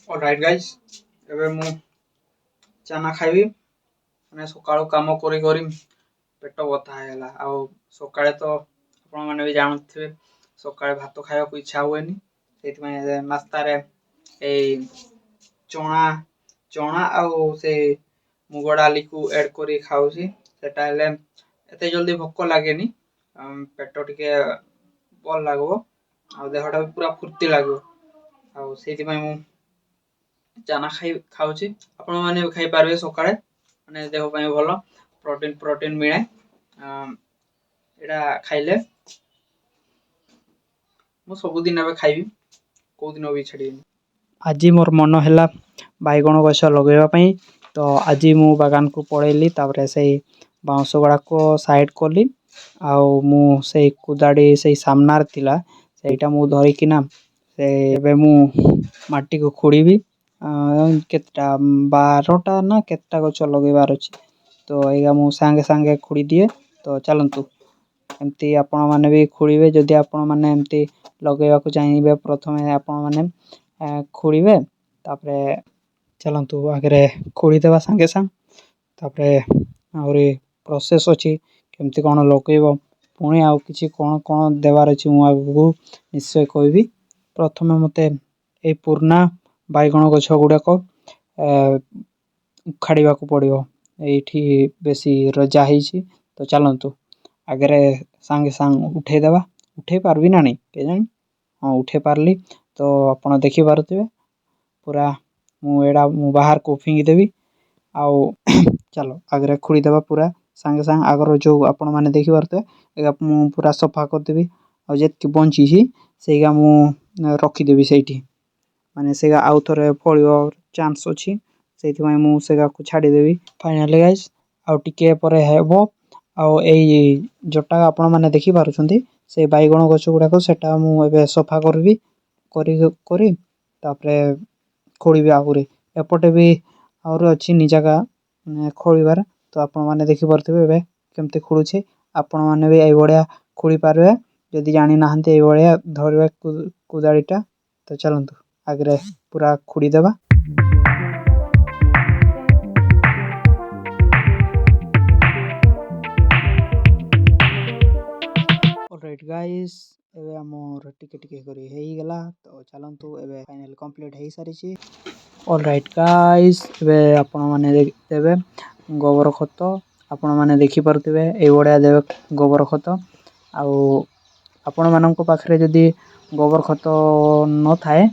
Alright guys एबे मु चाना खाइबी माने सकाळो काम करी करी पेट बथा हैला आ सकाळे तो आपण माने भी जानथिबे सकाळे भात खाइबा को इच्छा होएनी सेति में नाश्ता रे ए चना चना आ से मुग डाली को ऐड करी खाउसी सेटा हेले एते जल्दी भोक लागेनी पेट टिके बल लागो आ देहटा पूरा फुर्ती लागो आ सेति में मु चाना खाऊची आपण माने खाई पारबे सकाळे माने देह पय भलो प्रोटीन मिले एडा खाइले मु सब दिन एबे खाइबी को दिन भी छडी आजी मोर मन हैला बाइगण गछ लगेबा पई तो आजी मु बागान को पळेली तापरे सेई बांस गडा को साइड कोली आ मु सेई कुदाडी सेई सामनार थिला सेटा मु धरि किना से एबे मु माटी को खोडीबी केतटा 12टा ना केतटा गछ लगेबार अछि तो एगा मु संगे संगे खुडी दिए तो चलंतु एमती आपण माने भी खुडीबे जदि आपण माने एमती लगेबा को चाहिबे प्रथमे आपण माने खुडीबे तापरे चलंतु आगरे खुडी देबा संगे संग तापरे आउरी प्रोसेस अछि केमती कोन लगेबो पुणी आ किछि कोन कोन देबार अछि मु आगु निश्चय कहबी प्रथमे मते ए पुरना बाइगण गछ गुडा को उखाड़ीबा को पड़ियो एठी बेसी रजा हिची तो चलंतु आगरे संगे संग उठे पारबी ना नहीं के जानी हां उठे पारली तो आपण देखि पारथिबे पूरा मु बाहर को फिंगी देबी आ चलो आगरे खुडी देबा पूरा संगे संग आगर जो आपण माने देखि पारथे एगा मु पूरा सफा कर देबी आ जेतकी बंची छी सेगा मु रखी देबी सेठी माने सेगा आउ थरे फळियो चांस अछि सेति में मु सेगा को छाडी देबी फाइनली गाइस आ टिके परे हेबो आ एई जोटा आपण माने देखि पारुछंती से बाइगण गछ गुडा को सेटा मु एबे सफा करबी करी तापरे खोडीबी आहुरे एपटे भी और अछि नि जगह खोडीबार तो आपण माने देखि परथिबे एबे केमते खोडुछे आपण माने भी एई बढिया खोडी पारबे जदि जानि नाहंते एई बढिया धरबे कुदाळीटा तो चलंतु आगरे पूरा खुडी देबा ऑलराइट गाइस एबे हमर टिके टिके करी हेई गेला तो चलंतु एबे फाइनल कंप्लीट हेई सारी छी ऑलराइट गाइस एबे आपण माने देबे गोबर खत आपण माने देखि परथिबे ए बढिया देबे गोबर खत आ आपण मानन को पाखरे जदी गोबर खत न थाए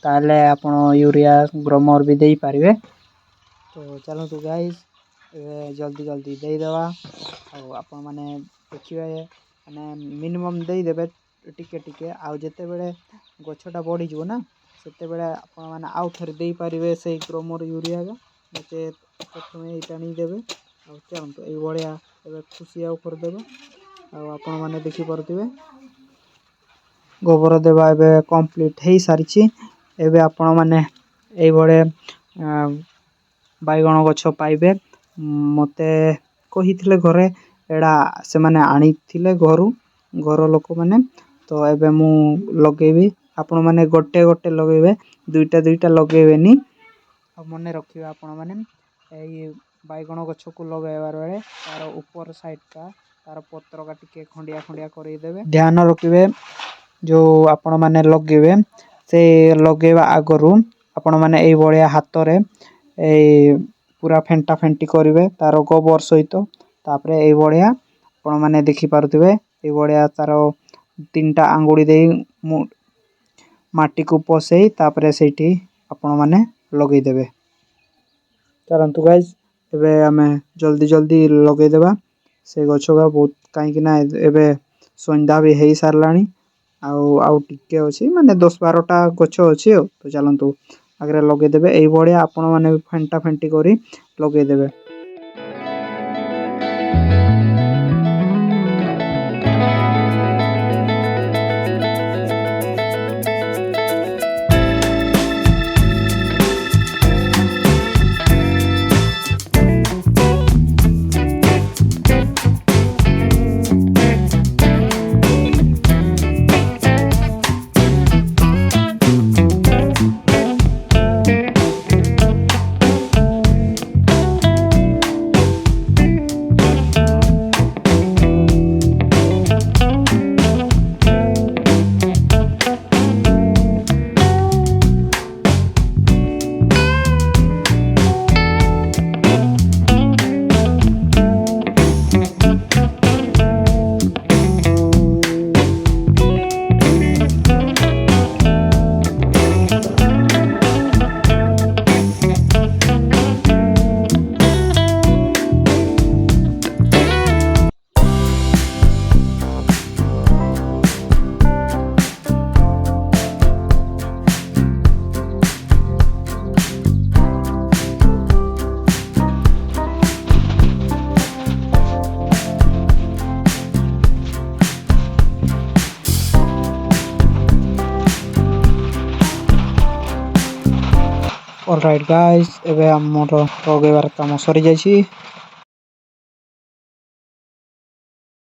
ताले आपण यूरिया ग्रोमर भी देई पारिबे तो चलंतु गाइस जल्दी जल्दी देई देबा आ आपण माने देखिबे माने मिनिमम देई देबे टिके टिके आ जते बेले गछटा बढी जबो ना सेते बेले आपण माने आउ थरे देई पारिबे से ग्रोमर यूरिया ga मते प्रथमे एटा नि देबे आ चलंतु ए बढिया एबे खुशी आउ कर देबे आ आपण माने देखि परथिबे गोबर देबा एबे कंप्लीट हेई सारी छी एबे आपण माने एई बडे बाइगण गछ पाइबे मते कहिथिले घरे एडा से माने आनी थिले घर लोक माने तो एबे मु लगेबी आपण माने गोटे गोटे लगेबे दुईटा दुईटा लगेबेनी आ मने रखिबे आपण माने एई बाइगण गछ को लगेबार बेले तार ऊपर साइड का तार पत्र का टिके खंडिया खंडिया करी देबे ध्यान रखिबे जो आपण माने लगेबे से लगेबा आगरु आपण माने एई बढिया हाथ रे एई पूरा फेंटा फेंटी करिवे तार गोबर सहित तापरे एई बढिया आपण माने देखि पारुथिबे एई बढिया तार तीनटा आंगुडी देई माटी को पसेई तापरे सेठी आपण माने लगेई देबे चलंतु गाइस एबे हमें जल्दी जल्दी लगेई देबा से गछगा बहुत काई कि ना एबे संध्या भी हेई सारलानी आउ टिके अछि माने 10-12टा गछ अछि तो चलंतु आगरे लगे देबे एई बढिया आपण माने फेंटा फेंटी करी लगे देबे। ଅଲରାଇଟ୍ ଗାଇସ୍ ଏବେ ଆମର ଲଗେଇବାର କାମ ସରିଯାଇଛି।